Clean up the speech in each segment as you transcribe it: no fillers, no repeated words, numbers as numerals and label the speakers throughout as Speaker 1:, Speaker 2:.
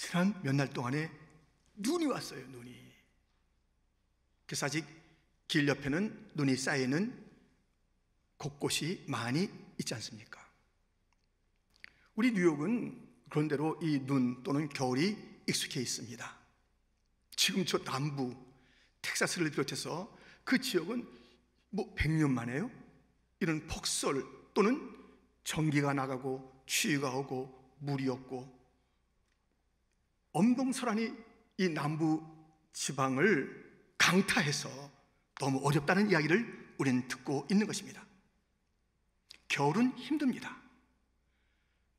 Speaker 1: 지난 몇 날 동안에 눈이 왔어요. 눈이. 그래서 아직 길 옆에는 눈이 쌓여있는 곳곳이 많이 있지 않습니까? 우리 뉴욕은 그런대로 이 눈 또는 겨울이 익숙해 있습니다. 지금 저 남부 텍사스를 비롯해서 그 지역은 뭐 100년 만에요 이런 폭설 또는 전기가 나가고 추위가 오고 물이 없고 엄동설한이 이 남부 지방을 강타해서 너무 어렵다는 이야기를 우리는 듣고 있는 것입니다. 겨울은 힘듭니다.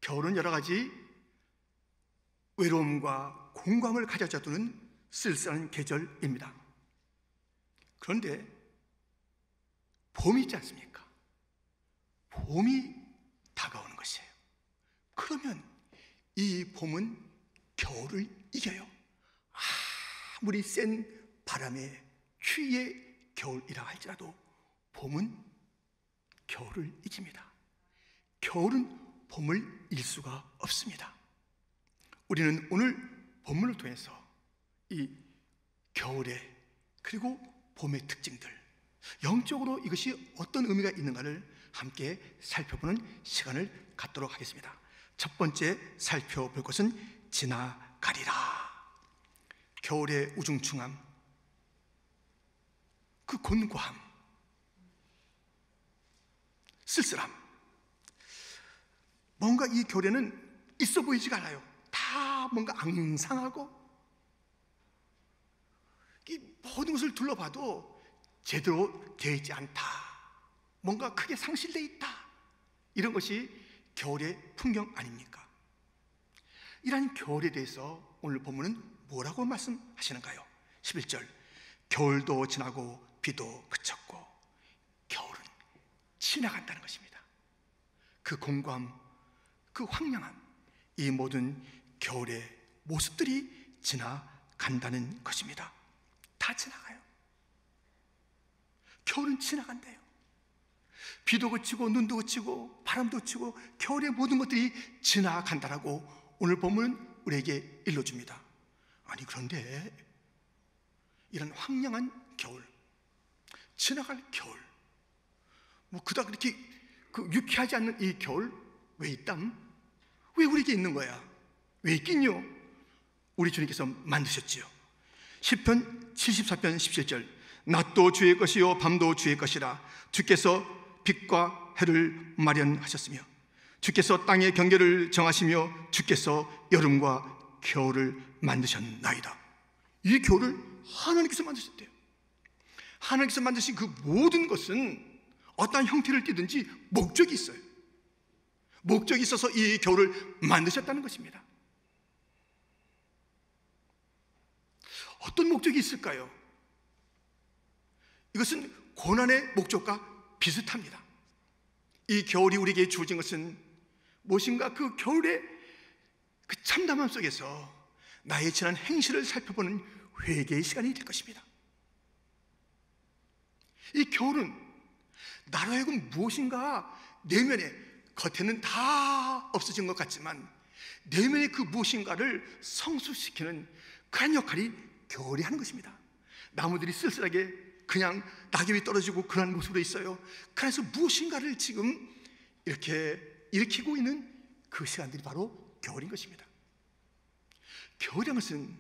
Speaker 1: 겨울은 여러 가지 외로움과 공감을 가져다 두는 쓸쓸한 계절입니다. 그런데 봄이 있지 않습니까? 봄이 다가오는 것이에요. 그러면 이 봄은 겨울을 이겨요. 아무리 센 바람에 추위의 겨울이라 할지라도 봄은 겨울을 이깁니다. 겨울은 봄을 이길 수가 없습니다. 우리는 오늘 본문을 통해서 이 겨울의 그리고 봄의 특징들, 영적으로 이것이 어떤 의미가 있는가를 함께 살펴보는 시간을 갖도록 하겠습니다. 첫 번째 살펴볼 것은 지나가리라. 겨울의 우중충함, 그 곤고함, 쓸쓸함, 뭔가 이 겨울에는 있어 보이지가 않아요. 다 뭔가 앙상하고 이 모든 것을 둘러봐도 제대로 되어 있지 않다, 뭔가 크게 상실되어 있다, 이런 것이 겨울의 풍경 아닙니까? 이러한 겨울에 대해서 오늘 본문은 뭐라고 말씀하시는가요? 11절, 겨울도 지나고 비도 그쳤고 겨울은 지나간다는 것입니다. 그 공고함, 그 황량함, 이 모든 겨울의 모습들이 지나간다는 것입니다. 다 지나가요. 겨울은 지나간대요. 비도 그치고 눈도 그치고 바람도 그치고 겨울의 모든 것들이 지나간다라고 오늘 본문은 우리에게 일러줍니다. 아니, 그런데 이런 황량한 겨울, 지나갈 겨울, 뭐 그닥 그렇게 유쾌하지 않는 이 겨울, 왜 있담? 왜 우리에게 있는 거야? 왜 있긴요? 우리 주님께서 만드셨지요. 시편 74편 17절, 낮도 주의 것이요 밤도 주의 것이라. 주께서 빛과 해를 마련하셨으며 주께서 땅의 경계를 정하시며 주께서 여름과 겨울을 만드셨나이다. 이 겨울을 하나님께서 만드셨대요. 하나님께서 만드신 그 모든 것은 어떠한 형태를 띠든지 목적이 있어요. 목적이 있어서 이 겨울을 만드셨다는 것입니다. 어떤 목적이 있을까요? 이것은 고난의 목적과 비슷합니다. 이 겨울이 우리에게 주어진 것은 무엇인가 그 겨울의 그 참담함 속에서 나의 지난 행실을 살펴보는 회개의 시간이 될 것입니다. 이 겨울은 나로 하여금 무엇인가 내면에, 겉에는 다 없어진 것 같지만 내면의 그 무엇인가를 성숙시키는 그런 역할이 겨울이 하는 것입니다. 나무들이 쓸쓸하게 그냥 낙엽이 떨어지고 그런 모습으로 있어요. 그래서 무엇인가를 지금 이렇게 일으키고 있는 그 시간들이 바로 겨울인 것입니다. 겨울이라는 것은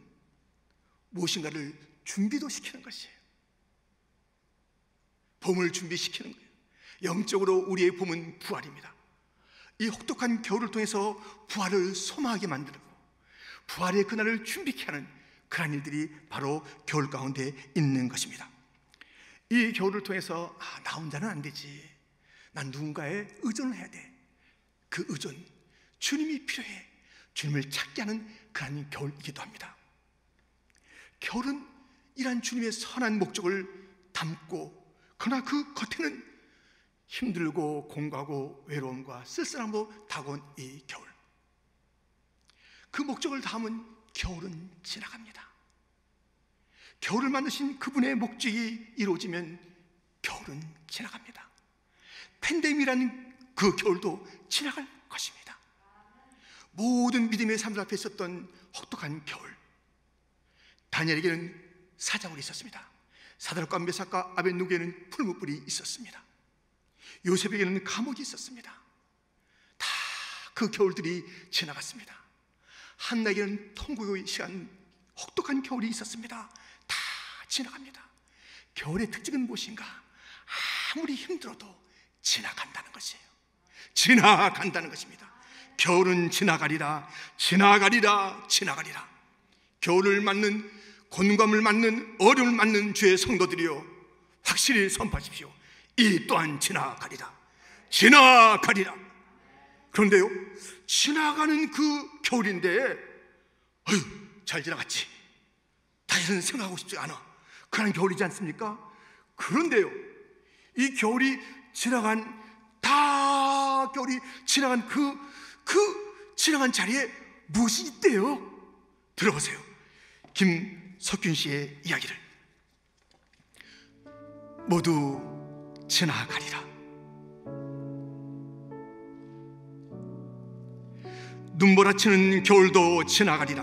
Speaker 1: 무엇인가를 준비도 시키는 것이에요. 봄을 준비시키는 거예요. 영적으로 우리의 봄은 부활입니다. 이 혹독한 겨울을 통해서 부활을 소망하게 만들고 부활의 그날을 준비케 하는 그런 일들이 바로 겨울 가운데 있는 것입니다. 이 겨울을 통해서 나 혼자는 안 되지, 난 누군가에 의존을 해야 돼. 그 의존, 주님이 필요해. 주님을 찾게 하는 그런 겨울이기도 합니다. 겨울은 이러한 주님의 선한 목적을 담고, 그러나 그 겉에는 힘들고 공고하고 외로움과 쓸쓸함으로 다가온 이 겨울, 그 목적을 담은 겨울은 지나갑니다. 겨울을 만드신 그분의 목적이 이루어지면 겨울은 지나갑니다. 팬데믹이라는 그 겨울도 지나갈 것입니다. 모든 믿음의 사람들 앞에 있었던 혹독한 겨울. 다니엘에게는 사자굴이 있었습니다. 사드락과 메삭과 아벳느고에는 풀무불이 있었습니다. 요셉에게는 감옥이 있었습니다. 다 그 겨울들이 지나갔습니다. 한나에게는 통곡의 시간, 혹독한 겨울이 있었습니다. 다 지나갑니다. 겨울의 특징은 무엇인가? 아무리 힘들어도 지나간다는 것이에요. 지나간다는 것입니다. 겨울은 지나가리라, 지나가리라, 지나가리라. 겨울을 맞는, 곤감을 맞는, 어려움을 맞는 주의 성도들이여, 확실히 선포하십시오. 이 또한 지나가리라, 지나가리라. 그런데요, 지나가는 그 겨울인데, 어휴, 잘 지나갔지, 다시는 생각하고 싶지 않아, 그런 겨울이지 않습니까? 그런데요, 이 겨울이 지나간, 겨울이 지나간 그 지나간 자리에 무엇이 있대요? 들어보세요. 김석균 씨의 이야기를. 모두 지나가리라. 눈보라치는 겨울도 지나가리라.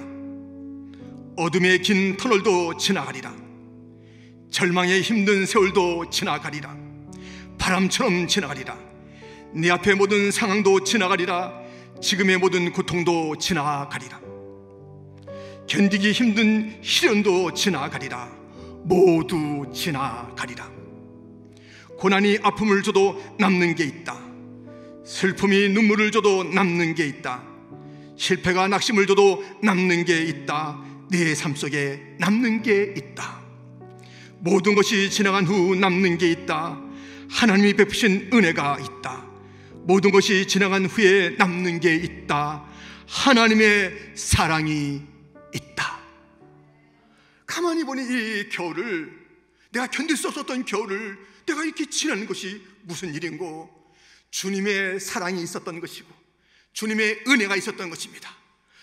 Speaker 1: 어둠의 긴 터널도 지나가리라. 절망의 힘든 세월도 지나가리라. 바람처럼 지나가리라. 네 앞의 모든 상황도 지나가리라. 지금의 모든 고통도 지나가리라. 견디기 힘든 시련도 지나가리라. 모두 지나가리라. 고난이 아픔을 줘도 남는 게 있다. 슬픔이 눈물을 줘도 남는 게 있다. 실패가 낙심을 줘도 남는 게 있다. 네 삶 속에 남는 게 있다. 모든 것이 지나간 후 남는 게 있다. 하나님이 베푸신 은혜가 있다. 모든 것이 지나간 후에 남는 게 있다. 하나님의 사랑이 있다. 가만히 보니 이 겨울을, 내가 견딜 수 없었던 겨울을 내가 이렇게 지나는 것이 무슨 일인고, 주님의 사랑이 있었던 것이고 주님의 은혜가 있었던 것입니다.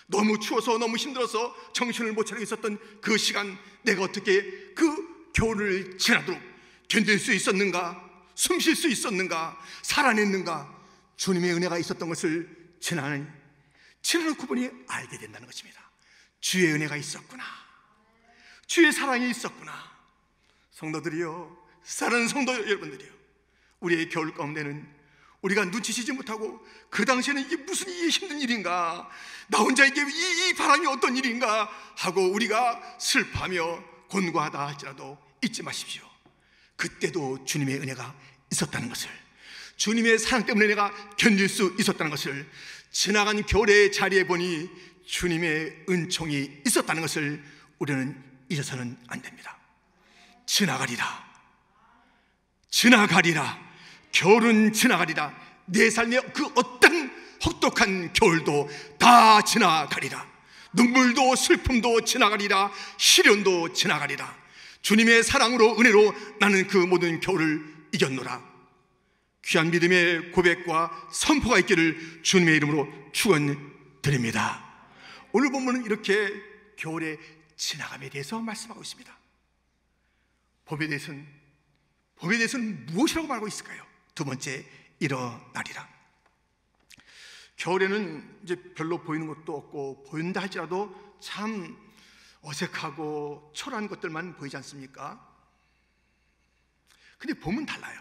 Speaker 1: 너무 추워서, 너무 힘들어서 정신을 못 차리고 있었던 그 시간, 내가 어떻게 그 겨울을 지나도록 견딜 수 있었는가, 숨 쉴 수 있었는가, 살아냈는가? 주님의 은혜가 있었던 것을 지나놓고 보니 알게 된다는 것입니다. 주의 은혜가 있었구나, 주의 사랑이 있었구나. 성도들이요, 사랑하는 성도 여러분들이요, 우리의 겨울 가운데는 우리가 눈치채지 못하고, 그 당시에는 이게 무슨 이 힘든 일인가, 나 혼자 이게 이 바람이 어떤 일인가 하고 우리가 슬퍼하며 곤고하다 할지라도 잊지 마십시오. 그때도 주님의 은혜가 있었다는 것을, 주님의 사랑 때문에 내가 견딜 수 있었다는 것을, 지나간 겨울의 자리에 보니 주님의 은총이 있었다는 것을 우리는 잊어서는 안 됩니다. 지나가리라, 지나가리라. 겨울은 지나가리라. 내 삶의 그 어떤 혹독한 겨울도 다 지나가리라. 눈물도 슬픔도 지나가리라. 시련도 지나가리라. 주님의 사랑으로, 은혜로 나는 그 모든 겨울을 이겼노라. 귀한 믿음의 고백과 선포가 있기를 주님의 이름으로 축원드립니다. 오늘 본문은 이렇게 겨울의 지나감에 대해서 말씀하고 있습니다. 봄에 대해서는 무엇이라고 말하고 있을까요? 두 번째, 일어나리라. 겨울에는 이제 별로 보이는 것도 없고, 보인다 할지라도 참 어색하고 초라한 것들만 보이지 않습니까? 근데 봄은 달라요.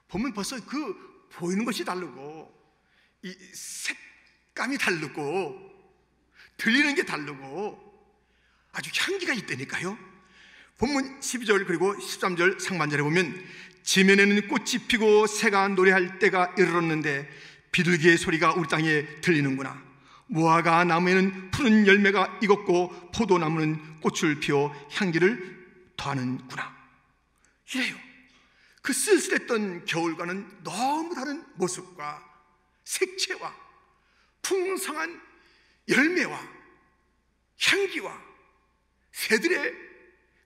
Speaker 1: 봄은 벌써 그 보이는 것이 다르고, 이 색감이 다르고, 들리는 게 다르고, 아주 향기가 있다니까요. 본문 12절 그리고 13절 상반절에 보면, 지면에는 꽃이 피고 새가 노래할 때가 이르렀는데 비둘기의 소리가 우리 땅에 들리는구나. 무화과 나무에는 푸른 열매가 익었고 포도나무는 꽃을 피워 향기를 더하는구나. 이래요. 그 쓸쓸했던 겨울과는 너무 다른 모습과 색채와 풍성한 열매와 향기와 새들의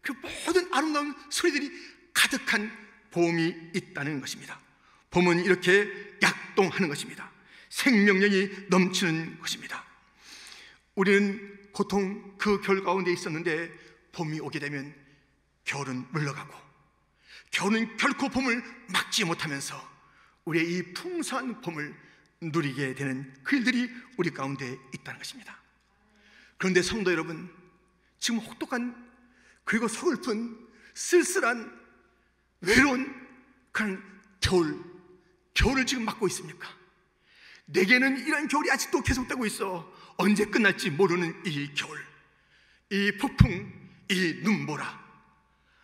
Speaker 1: 그 모든 아름다운 소리들이 가득한 봄이 있다는 것입니다. 봄은 이렇게 약동하는 것입니다. 생명력이 넘치는 것입니다. 우리는 보통 그 겨울 가운데 있었는데, 봄이 오게 되면 겨울은 물러가고, 겨울은 결코 봄을 막지 못하면서 우리의 이 풍성한 봄을 누리게 되는 그 일들이 우리 가운데 있다는 것입니다. 그런데 성도 여러분, 지금 혹독한 그리고 서글픈 쓸쓸한 외로운 그런 겨울을 지금 맞고 있습니까? 내게는 이런 겨울이 아직도 계속되고 있어. 언제 끝날지 모르는 이 겨울, 이 폭풍, 이 눈보라,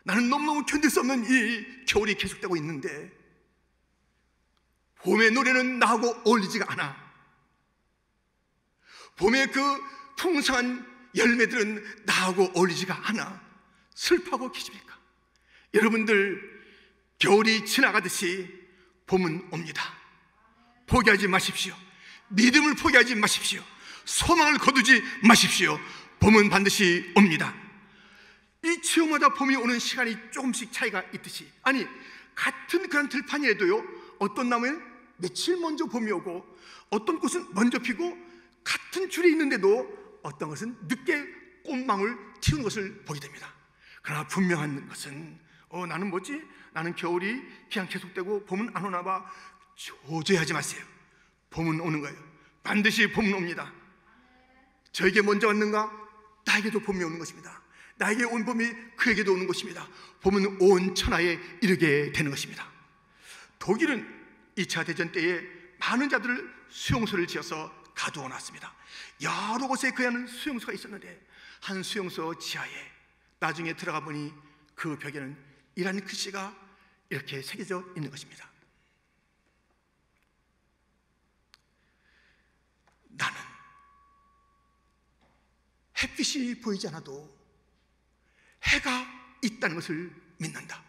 Speaker 1: 나는 너무너무 견딜 수 없는 이 겨울이 계속되고 있는데 봄의 노래는 나하고 어울리지가 않아. 봄의 그 풍성한 열매들은 나하고 어울리지가 않아. 슬퍼하고 계십니까? 여러분들, 겨울이 지나가듯이 봄은 옵니다. 포기하지 마십시오. 믿음을 포기하지 마십시오. 소망을 거두지 마십시오. 봄은 반드시 옵니다. 이 지역마다 봄이 오는 시간이 조금씩 차이가 있듯이, 아니 같은 그런 들판이라도요, 어떤 나무는 며칠 먼저 봄이 오고 어떤 꽃은 먼저 피고 같은 줄이 있는데도 어떤 것은 늦게 꽃망울 틔우는 것을 보게 됩니다. 그러나 분명한 것은 나는 뭐지? 나는 겨울이 그냥 계속되고 봄은 안 오나 봐. 조조하지 마세요. 봄은 오는 거예요. 반드시 봄은 옵니다. 저에게 먼저 왔는가? 나에게도 봄이 오는 것입니다. 나에게 온 봄이 그에게도 오는 것입니다. 봄은 온 천하에 이르게 되는 것입니다. 독일은 2차 대전 때에 많은 자들을 수용소를 지어서 가두어 놨습니다. 여러 곳에 그야는 수용소가 있었는데 한 수용소 지하에 나중에 들어가 보니 그 벽에는 이라는 글씨가 이렇게 새겨져 있는 것입니다. 나는 햇빛이 보이지 않아도 해가 있다는 것을 믿는다.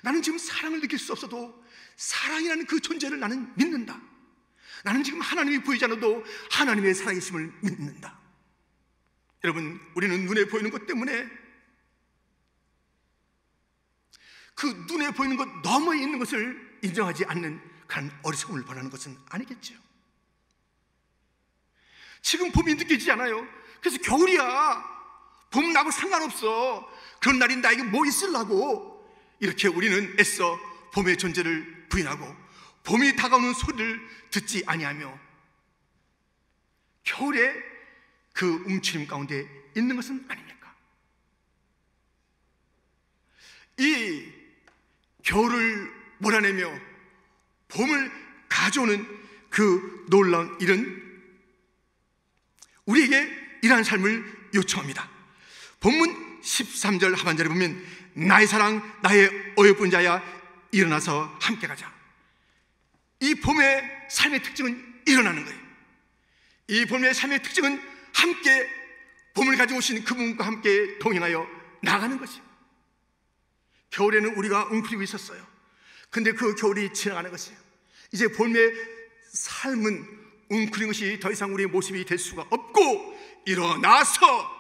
Speaker 1: 나는 지금 사랑을 느낄 수 없어도 사랑이라는 그 존재를 나는 믿는다. 나는 지금 하나님이 보이지 않아도 하나님의 살아계심을 믿는다. 여러분, 우리는 눈에 보이는 것 때문에 그 눈에 보이는 것 너머에 있는 것을 인정하지 않는 그런 어리석음을 벌하는 것은 아니겠죠. 지금 봄이 느껴지지 않아요. 그래서 겨울이야, 봄 나고 상관없어, 그런 날이 나에게 뭐 있으려고, 이렇게 우리는 애써 봄의 존재를 부인하고 봄이 다가오는 소리를 듣지 아니하며 겨울에 그 움츠림 가운데 있는 것은 아닙니까? 이 겨울을 몰아내며 봄을 가져오는 그 놀라운 일은 우리에게 이러한 삶을 요청합니다. 본문 13절 하반절에 보면 나의 사랑, 나의 어여쁜 자야, 일어나서 함께 가자. 이 봄의 삶의 특징은 일어나는 거예요. 이 봄의 삶의 특징은 함께 봄을 가지고 오신 그분과 함께 동행하여 나가는 것이에요. 겨울에는 우리가 웅크리고 있었어요. 근데 그 겨울이 지나가는 것이에요. 이제 봄의 삶은 웅크린 것이 더 이상 우리의 모습이 될 수가 없고 일어나서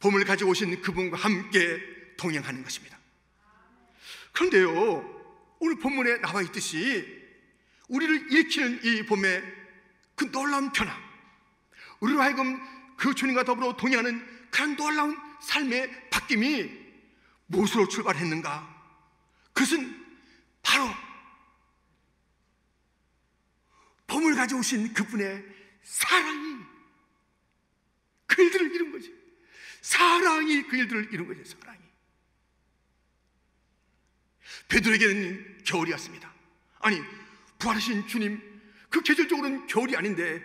Speaker 1: 봄을 가지고 오신 그분과 함께 동행하는 것입니다. 그런데요, 오늘 본문에 나와 있듯이 우리를 일으키는 이 봄의 그 놀라운 변화, 우리로 하여금 그 주님과 더불어 동행하는 그런 놀라운 삶의 바뀜이 무엇으로 출발했는가? 그것은 바로 봄을 가져오신 그분의 사랑이 그 일들을 이룬 거지. 사랑이 그 일들을 이룬 거죠. 사랑이. 베드로에게는 겨울이었습니다. 아니, 부활하신 주님, 그 계절적으로는 겨울이 아닌데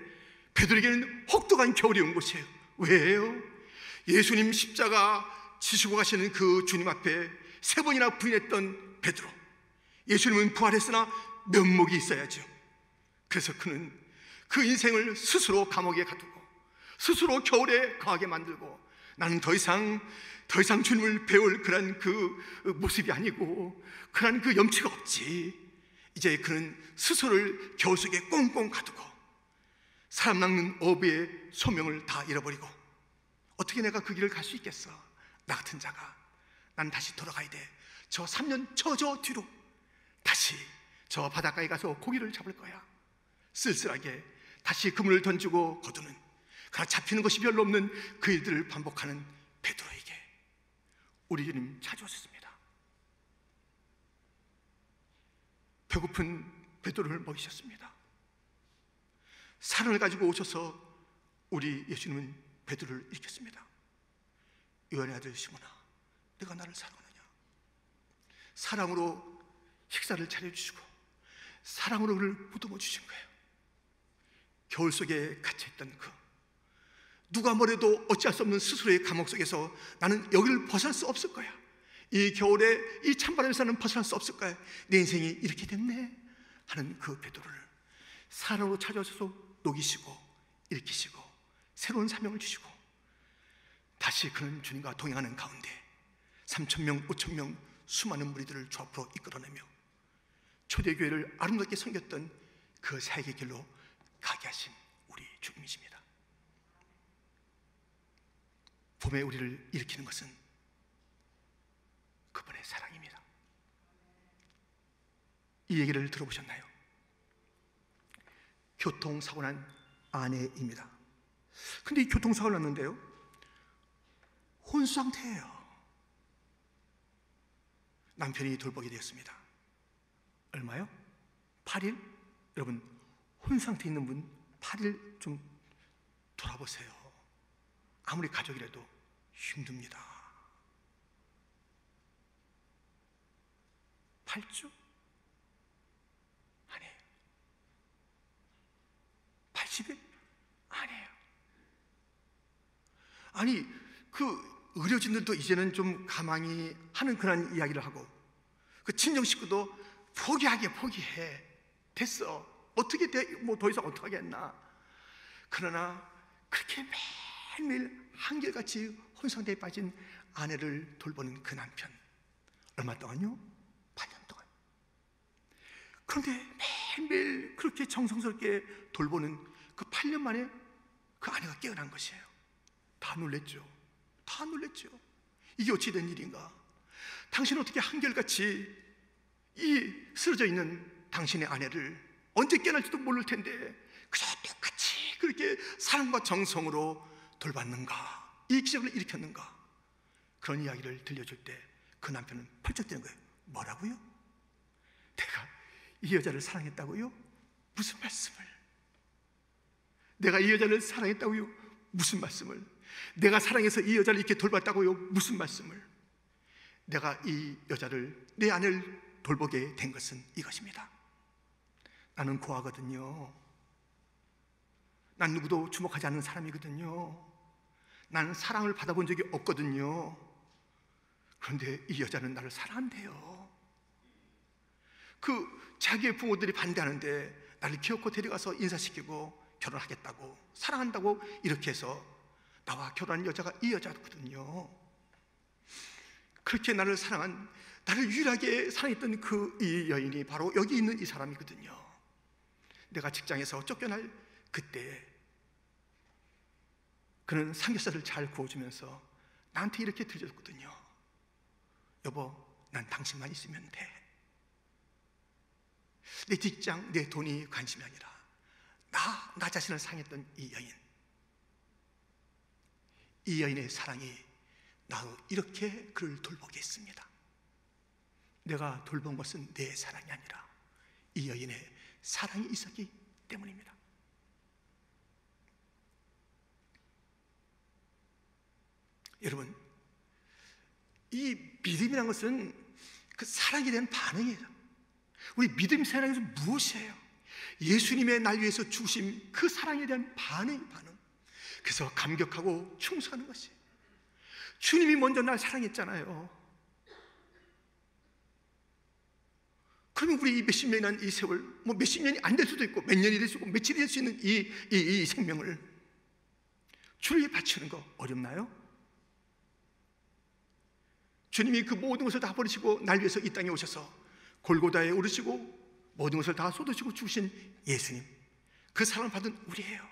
Speaker 1: 베드로에게는 혹독한 겨울이 온 것이에요. 왜요? 예수님 십자가 지시고 가시는 그 주님 앞에 3번이나 부인했던 베드로. 예수님은 부활했으나 면목이 있어야죠. 그래서 그는 그 인생을 스스로 감옥에 가두고 스스로 겨울에 거하게 만들고, 나는 더 이상 주님을 배울 그런 그 모습이 아니고 그런 그 염치가 없지. 이제 그는 스스로를 겨울 속에 꽁꽁 가두고 사람 낚는 어부의 소명을 다 잃어버리고, 어떻게 내가 그 길을 갈 수 있겠어? 나 같은 자가, 난 다시 돌아가야 돼. 저 3년 저 뒤로 다시 저 바닷가에 가서 고기를 잡을 거야. 쓸쓸하게 다시 그물을 던지고 거두는, 그러나 잡히는 것이 별로 없는 그 일들을 반복하는 베드로에게 우리 주님 찾아오셨습니다. 배고픈 베드로를 먹이셨습니다. 사랑을 가지고 오셔서 우리 예수님은 베드로를 일으켰습니다. 요한의 아들 시몬아, 내가 나를 사랑하느냐? 사랑으로 식사를 차려주시고 사랑으로 그를 보듬어 주신 거예요. 겨울 속에 갇혀있던 누가 뭐래도 어찌할 수 없는 스스로의 감옥 속에서 나는 여기를 벗어날 수 없을 거야, 이 겨울에 이 찬바람에서 나는 벗어날 수 없을 거야, 내 인생이 이렇게 됐네 하는 그 베드로를 사랑으로 찾아오셔서 녹이시고 일으키시고 새로운 사명을 주시고 다시 그는 주님과 동행하는 가운데 3,000명, 5,000명 수많은 무리들을 주 앞으로 이끌어내며 초대교회를 아름답게 섬겼던 그 사역의 길로 가게 하신 우리 주님이십니다. 봄에 우리를 일으키는 것은 그분의 사랑입니다. 이 얘기를 들어보셨나요? 교통사고 난 아내입니다. 근데 이 교통사고를 났는데요, 혼수상태예요. 남편이 돌보게 되었습니다. 얼마요? 8일? 여러분, 혼수상태 있는 분 8일 좀 돌아보세요. 아무리 가족이라도 힘듭니다. 8주? 아니에요. 80일? 아니에요. 아니, 그 의료진들도 이제는 좀 가망이 하는 그런 이야기를 하고, 그 친정 식구도 포기해. 됐어. 어떻게 돼? 뭐 더 이상 어떡하겠나. 그러나 그렇게 매일매일 한결같이 혼상태에 빠진 아내를 돌보는 그 남편, 얼마 동안요? 8년 동안. 그런데 매일매일 그렇게 정성스럽게 돌보는 그 8년 만에 그 아내가 깨어난 것이에요. 다 놀랬죠. 이게 어찌 된 일인가? 당신은 어떻게 한결같이 이 쓰러져 있는 당신의 아내를 언제 깨어날지도 모를 텐데 그저 똑같이 그렇게 사랑과 정성으로 돌봤는가? 이 기적을 일으켰는가? 그런 이야기를 들려줄 때 그 남편은 펄쩍 뛰는 거예요. 뭐라고요? 내가 이 여자를 사랑했다고요? 무슨 말씀을? 내가 이 여자를 사랑했다고요? 무슨 말씀을? 내가 사랑해서 이 여자를 이렇게 돌봤다고요? 무슨 말씀을? 내가 이 여자를, 내 아내를 돌보게 된 것은 이것입니다. 나는 고아거든요. 난 누구도 주목하지 않는 사람이거든요. 나는 사랑을 받아본 적이 없거든요. 그런데 이 여자는 나를 사랑한대요. 자기의 부모들이 반대하는데 나를 기어코 데려가서 인사시키고 결혼하겠다고, 사랑한다고 이렇게 해서 나와 결혼한 여자가 이 여자거든요. 그렇게 나를 사랑한, 나를 유일하게 사랑했던 이 여인이 바로 여기 있는 이 사람이거든요. 내가 직장에서 쫓겨날 그때 그는 삼겹살을 잘 구워주면서 나한테 이렇게 들려줬거든요. 여보, 난 당신만 있으면 돼. 내 직장, 내 돈이 관심이 아니라 나 자신을 사랑했던 이 여인의 사랑이 나도 이렇게 그를 돌보게 했습니다. 내가 돌본 것은 내 사랑이 아니라 이 여인의 사랑이 있었기 때문입니다. 여러분, 이 믿음이라는 것은 그 사랑에 대한 반응이에요. 우리 믿음 사랑에서 무엇이에요? 예수님의 날 위해서 주신 그 사랑에 대한 반응. 그래서 감격하고 충성하는 것이에요. 주님이 먼저 날 사랑했잖아요. 그러면 우리 이 몇십 년이란 이 세월, 뭐 몇십 년이 안 될 수도 있고 몇 년이 될 수 있고 며칠이 될 수 있는 이 생명을 주를 위해 바치는 거 어렵나요? 주님이 그 모든 것을 다 버리시고 날 위해서 이 땅에 오셔서 골고다에 오르시고 모든 것을 다 쏟으시고 주신 예수님, 그 사랑을 받은 우리예요.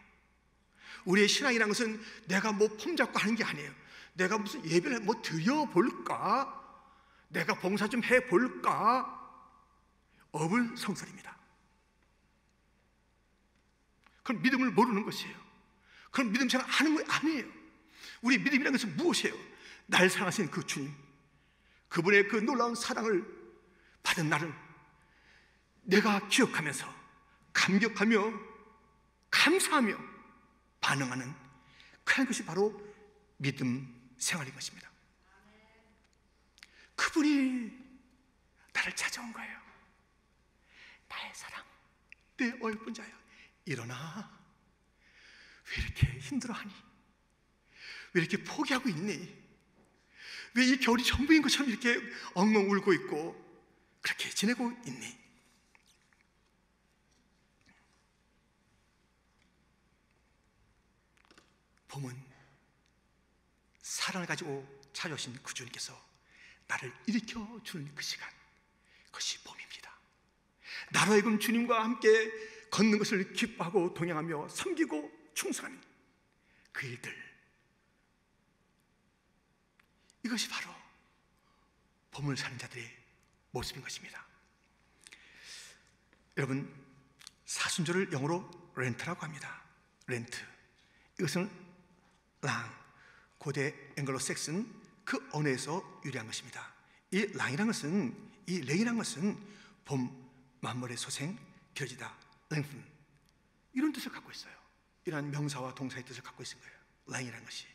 Speaker 1: 우리의 신앙이라는 것은 내가 뭐 폼 잡고 하는 게 아니에요. 내가 무슨 예배를 뭐 드려볼까? 내가 봉사 좀 해볼까? 어불성설입니다. 그건 믿음을 모르는 것이에요. 그건 믿음 생활 하는 거 아니에요. 우리 믿음이라는 것은 무엇이에요? 날 사랑하신 그 주님, 그분의 그 놀라운 사랑을 받은 나를 내가 기억하면서 감격하며 감사하며 반응하는 그런 것이 바로 믿음 생활인 것입니다. 그분이 나를 찾아온 거예요. 나의 사랑, 내 어여쁜 자야, 일어나. 왜 이렇게 힘들어하니? 왜 이렇게 포기하고 있니? 왜 이 겨울이 전부인 것처럼 이렇게 엉엉 울고 있고 그렇게 지내고 있니? 봄은 사랑을 가지고 찾아오신 그 주님께서 나를 일으켜 주는 그 시간, 그것이 봄입니다. 나로 하여금 주님과 함께 걷는 것을 기뻐하고 동행하며 섬기고 충성하는 그 일들, 이것이 바로 봄을 사는 자들의 모습인 것입니다. 여러분, 사순절을 영어로 렌트라고 합니다. 렌트, 이것은 랑, 고대 앵글로색슨 그 언어에서 유래한 것입니다. 이 랑이란 것은, 이 레이란 것은 봄, 만물의 소생, 길어지다, lengthen, 이런 뜻을 갖고 있어요. 이러한 명사와 동사의 뜻을 갖고 있는 거예요, 랑이라는 것이.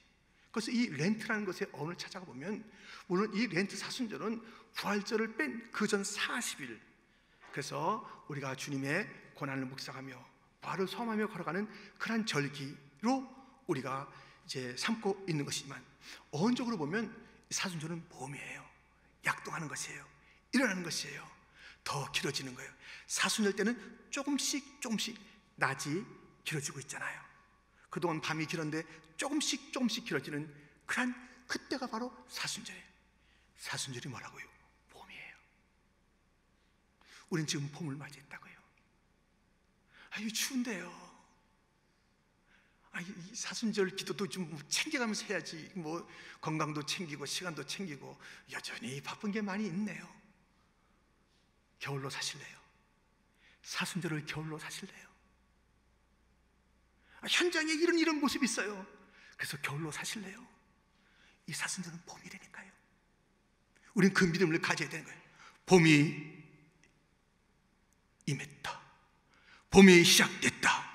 Speaker 1: 그래서 이 렌트라는 것의 언어를 찾아가 보면, 물론 이 렌트 사순절은 부활절을 뺀 그 전 40일, 그래서 우리가 주님의 고난을 묵상하며 부활을 소망하며 걸어가는 그러한 절기로 우리가 이제 삼고 있는 것이지만, 어원적으로 보면 사순절은 봄이에요. 약동하는 것이에요. 일어나는 것이에요. 더 길어지는 거예요. 사순절 때는 조금씩 낮이 길어지고 있잖아요. 그동안 밤이 길었는데 조금씩 길어지는 그런 그때가 바로 사순절이에요. 사순절이 뭐라고요? 봄이에요. 우린 지금 봄을 맞이했다고요. 아유, 추운데요. 이 사순절 기도도 좀 챙겨가면서 해야지. 뭐 건강도 챙기고 시간도 챙기고 여전히 바쁜 게 많이 있네요. 겨울로 사실래요? 사순절을 겨울로 사실래요? 현장에 이런 모습이 있어요. 그래서 겨울로 사실래요? 이 사순절은 봄이라니까요. 우린 그 믿음을 가져야 되는 거예요. 봄이 임했다. 봄이 시작됐다.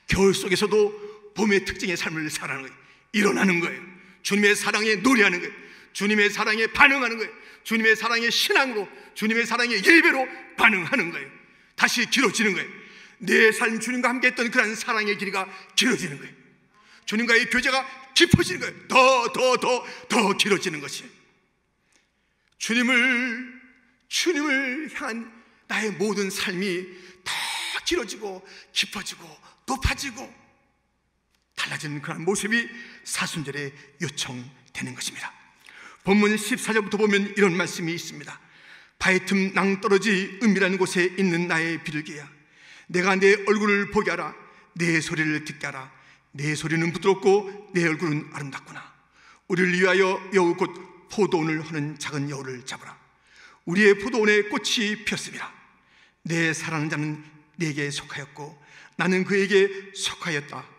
Speaker 1: 겨울 속에서도 봄의 특징의 삶을 살아가는 거예요. 일어나는 거예요. 주님의 사랑에 노래하는 거예요. 주님의 사랑에 반응하는 거예요. 주님의 사랑의 신앙으로, 주님의 사랑의 예배로 반응하는 거예요. 다시 길어지는 거예요. 내 삶 주님과 함께 했던 그런 사랑의 길이가 길어지는 거예요. 주님과의 교제가 깊어지는 거예요. 더 길어지는 것이에요. 주님을 향한 나의 모든 삶이 더 길어지고 깊어지고 높아지고 달라지는 그런 모습이 사순절에 요청되는 것입니다. 본문 14절부터 보면 이런 말씀이 있습니다. 바위 틈 낭떠러지 은밀한 곳에 있는 나의 비둘기야, 내가 내 얼굴을 보게 하라. 내 소리를 듣게 하라. 내 소리는 부드럽고 내 얼굴은 아름답구나. 우리를 위하여 여우 곧 포도원을 하는 작은 여우를 잡으라. 우리의 포도원에 꽃이 피었습니다. 내 사랑하는 자는 내게 속하였고 나는 그에게 속하였도다.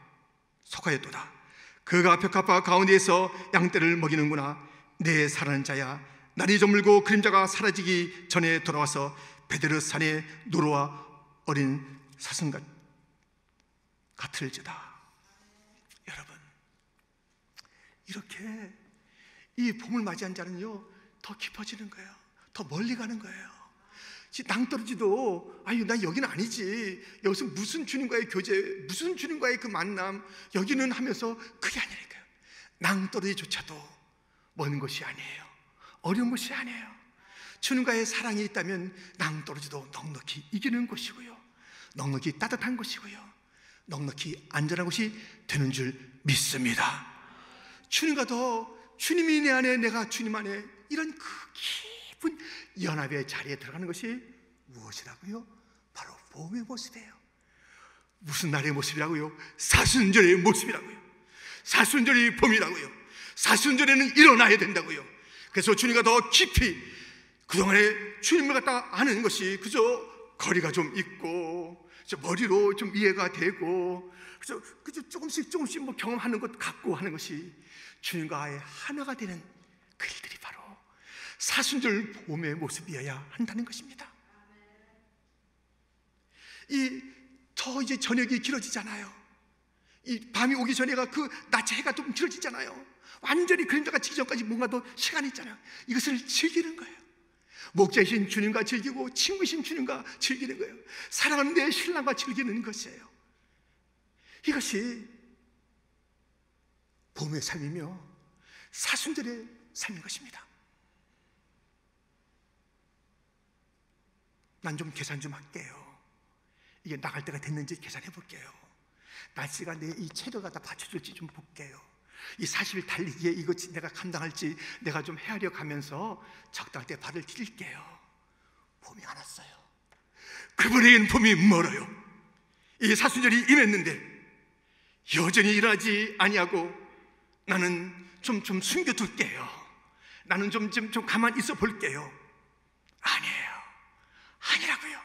Speaker 1: 그가 벽가파 가운데에서 양떼를 먹이는구나. 내 사랑하는 자야, 날이 저물고 그림자가 사라지기 전에 돌아와서 베데르산의 노루와 어린 사슴 같을지다. 여러분, 이렇게 이 봄을 맞이한 자는요, 더 깊어지는 거예요. 더 멀리 가는 거예요. 낭떠러지도 나 여기는 아니지, 여기서 무슨 주님과의 교제, 무슨 주님과의 그 만남, 여기는 하면서 그게 아니라니까요. 낭떠러지조차도 먼 것이 아니에요. 어려운 것이 아니에요. 주님과의 사랑이 있다면 낭떠러지도 넉넉히 이기는 것이고요, 넉넉히 따뜻한 것이고요, 넉넉히 안전한 것이 되는 줄 믿습니다. 주님과 더, 주님이 내 안에 내가 주님 안에, 이런 그 깊은 연합의 자리에 들어가는 것이 무엇이라고요? 바로 봄의 모습이에요. 무슨 날의 모습이라고요? 사순절의 모습이라고요. 사순절이 봄이라고요. 사순절에는 일어나야 된다고요. 그래서 주님과 더 깊이, 그동안에 주님을 갖다 아는 것이 그저 거리가 좀 있고 머리로 좀 이해가 되고 그저 조금씩 뭐 경험하는 것 같고 하는 것이, 주님과의 하나가 되는 그 일들이 바로 사순절 봄의 모습이어야 한다는 것입니다. 더 이제 저녁이 길어지잖아요. 이 밤이 오기 전에가 그 낮에 해가 좀 길어지잖아요. 완전히 그림자가 지기 전까지 뭔가 더 시간이 있잖아요. 이것을 즐기는 거예요. 목자이신 주님과 즐기고 친구이신 주님과 즐기는 거예요. 사랑하는 내 신랑과 즐기는 것이에요. 이것이 봄의 삶이며 사순절의 삶인 것입니다. 난 좀 계산 좀 할게요. 이게 나갈 때가 됐는지 계산해 볼게요. 날씨가 내 이 체력을 다 받쳐줄지 좀 볼게요. 이 40일 달리기에 이거 내가 감당할지 내가 좀 헤아려 가면서 적당할 때 발을 디딜게요. 봄이 안 왔어요. 그분에게는 봄이 멀어요. 이 사순절이 임했는데 여전히 일어나지 아니하고 나는 좀 숨겨둘게요. 나는 좀 가만히 있어 볼게요. 아니에요. 아니라고요.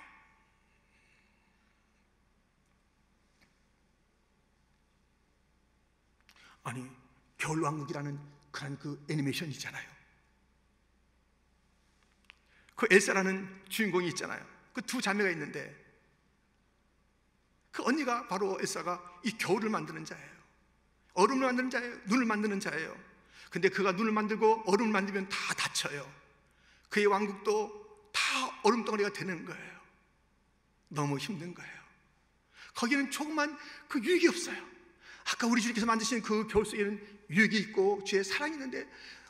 Speaker 1: 아니, 겨울왕국이라는 그런 그 애니메이션이잖아요. 그 엘사라는 주인공이 있잖아요. 그 두 자매가 있는데 그 언니가 바로 엘사가 이 겨울을 만드는 자예요. 얼음을 만드는 자예요. 눈을 만드는 자예요. 근데 그가 눈을 만들고 얼음을 만들면 다 다쳐요. 그의 왕국도 다 얼음덩어리가 되는 거예요. 너무 힘든 거예요. 거기는 조그만 그 유익이 없어요. 아까 우리 주님께서 만드신 그 겨울 속에는 유익이 있고 주의 사랑이 있는데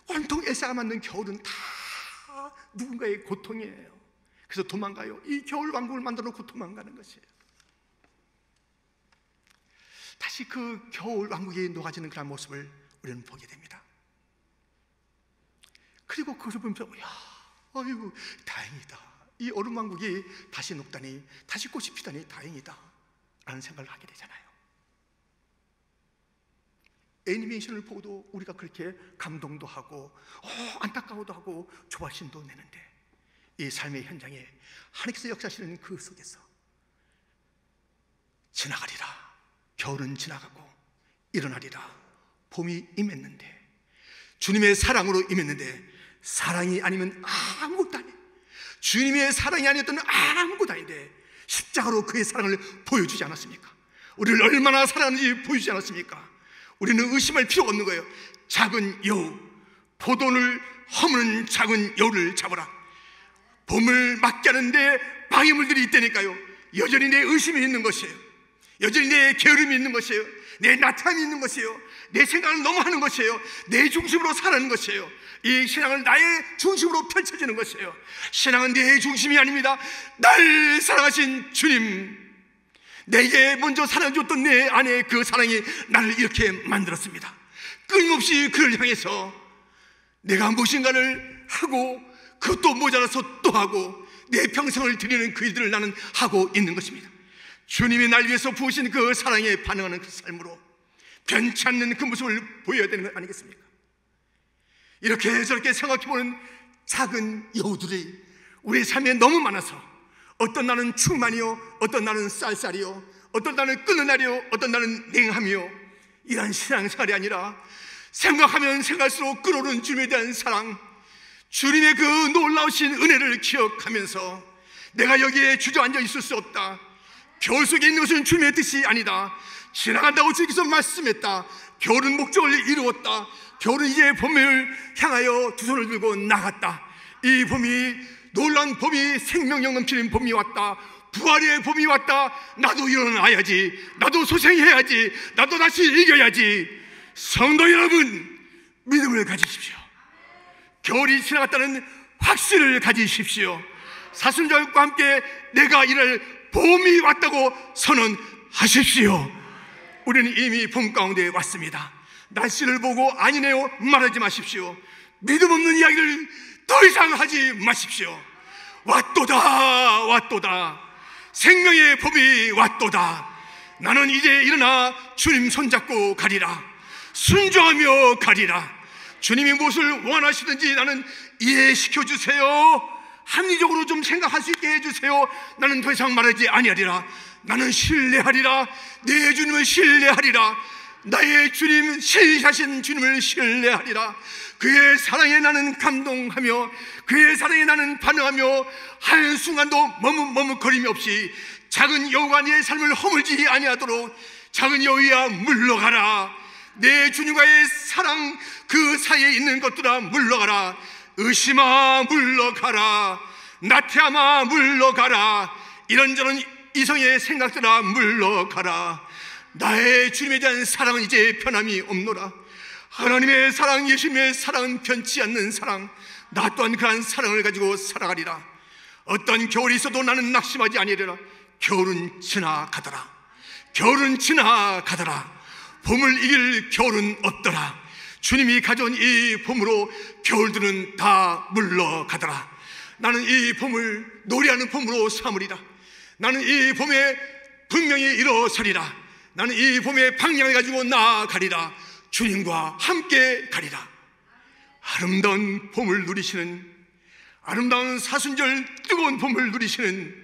Speaker 1: 온통 엘사가 만든 겨울은 다 누군가의 고통이에요. 그래서 도망가요. 이 겨울 왕국을 만들어 놓고 도망가는 것이에요. 다시 그 겨울 왕국이 녹아지는 그런 모습을 우리는 보게 됩니다. 그리고 그것을 보면서 아이고 다행이다. 이 얼음 왕국이 다시 녹다니, 다시 꽃이 피다니 다행이다 라는 생각을 하게 되잖아요. 애니메이션을 보고도 우리가 그렇게 감동도 하고 안타까워도 하고 조바심도 내는데 이 삶의 현장에 하나님께서 역사하시는 그 속에서 지나가리라. 겨울은 지나가고 일어나리라. 봄이 임했는데, 주님의 사랑으로 임했는데 사랑이 아니면 아무것도 아니에요. 주님의 사랑이 아니었다면 아무것도 아닌데 십자가로 그의 사랑을 보여주지 않았습니까? 우리를 얼마나 사랑하는지 보여주지 않았습니까? 우리는 의심할 필요가 없는 거예요. 작은 여우, 포도를 허무는 작은 여우를 잡아라. 봄을 맞게 하는데 방해물들이 있다니까요. 여전히 내 의심이 있는 것이에요. 여전히 내 게으름이 있는 것이에요. 내 나태함이 있는 것이에요. 내 생각을 너무 하는 것이에요. 내 중심으로 살아가는 것이에요. 이 신앙은 나의 중심으로 펼쳐지는 것이에요. 신앙은 내 중심이 아닙니다. 날 사랑하신 주님, 내게 먼저 사랑해줬던 내 아내의 그 사랑이 나를 이렇게 만들었습니다. 끊임없이 그를 향해서 내가 무엇인가를 하고 그것도 모자라서 또 하고 내 평생을 드리는 그 일들을 나는 하고 있는 것입니다. 주님이 날 위해서 부으신 그 사랑에 반응하는 그 삶으로 변치 않는 그 모습을 보여야 되는 것 아니겠습니까? 이렇게 저렇게 생각해보는 작은 여우들이 우리 삶에 너무 많아서 어떤 날은 충만이요, 어떤 날은 쌀쌀이요, 어떤 날은 끓는 날이요, 어떤 날은 냉함이요, 이런 신앙생활이 아니라 생각하면 생각할수록 끓어오르는 주님에 대한 사랑, 주님의 그 놀라우신 은혜를 기억하면서 내가 여기에 주저앉아 있을 수 없다. 겨울 속에 있는 것은 주님의 뜻이 아니다. 지나간다고 주님께서 말씀했다. 겨울은 목적을 이루었다. 겨울은 이제 봄을 향하여 두 손을 들고 나갔다. 이 봄이 놀라운 봄이 생명력 넘치는 봄이 왔다. 부활의 봄이 왔다. 나도 일어나야지. 나도 소생해야지. 나도 다시 이겨야지. 성도 여러분, 믿음을 가지십시오. 겨울이 지나갔다는 확신을 가지십시오. 사순절과 함께 내가 일할 봄이 왔다고 선언하십시오. 우리는 이미 봄 가운데 왔습니다. 날씨를 보고 아니네요 말하지 마십시오. 믿음 없는 이야기를 더 이상 하지 마십시오. 왔도다, 왔도다. 생명의 봄이 왔도다. 나는 이제 일어나 주님 손잡고 가리라. 순종하며 가리라. 주님이 무엇을 원하시든지 나는 이해시켜 주세요. 합리적으로 좀 생각할 수 있게 해주세요. 나는 더 이상 말하지 아니하리라. 나는 신뢰하리라. 내 주님을 신뢰하리라. 나의 주님, 신실하신 주님을 신뢰하리라. 그의 사랑에 나는 감동하며 그의 사랑에 나는 반응하며 한순간도 머뭇거림이 없이 작은 여우가 내 삶을 허물지 아니하도록 작은 여우야 물러가라. 내 주님과의 사랑 그 사이에 있는 것들아 물러가라. 의심아 물러가라. 나태함아 물러가라. 이런저런 이성의 생각들아 물러가라. 나의 주님에 대한 사랑은 이제 변함이 없노라. 하나님의 사랑, 예수님의 사랑은 변치 않는 사랑. 나 또한 그러한 사랑을 가지고 살아가리라. 어떤 겨울이 있어도 나는 낙심하지 아니리라. 겨울은 지나가더라. 겨울은 지나가더라. 봄을 이길 겨울은 없더라. 주님이 가져온 이 봄으로 겨울들은 다 물러가더라. 나는 이 봄을 노래하는 봄으로 삼으리라. 나는 이 봄에 분명히 일어서리라. 나는 이 봄의 방향을 가지고 나아가리라. 주님과 함께 가리라. 아름다운 봄을 누리시는, 아름다운 사순절 뜨거운 봄을 누리시는,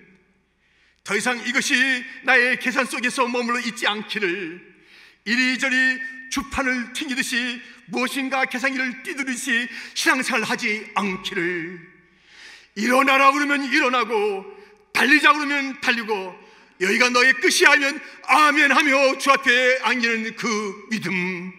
Speaker 1: 더 이상 이것이 나의 계산 속에서 머물러 있지 않기를, 이리저리 주판을 튕기듯이 무엇인가 계산기를 띠두듯이 신앙생활을 하지 않기를, 일어나라 그러면 일어나고 달리자 그러면 달리고 여기가 너의 끝이야 하면 아멘 하며 주 앞에 안기는 그 믿음,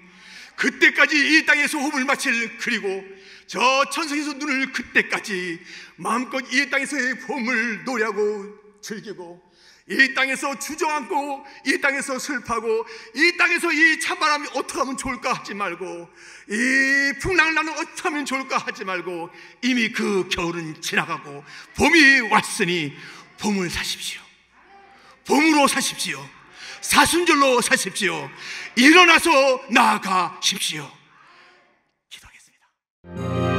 Speaker 1: 그때까지 이 땅에서 호흡을 마칠, 그리고 저 천성에서 눈을 그때까지 마음껏 이 땅에서의 봄을 노래하고 즐기고, 이 땅에서 주저앉고, 이 땅에서 슬퍼하고, 이 땅에서 이 찬바람이 어떻게 하면 좋을까 하지 말고, 이 풍랑을 나는 어떻게 하면 좋을까 하지 말고, 이미 그 겨울은 지나가고 봄이 왔으니 봄을 사십시오. 봄으로 사십시오. 사순절로 사십시오. 일어나서 나아가십시오. 기도하겠습니다.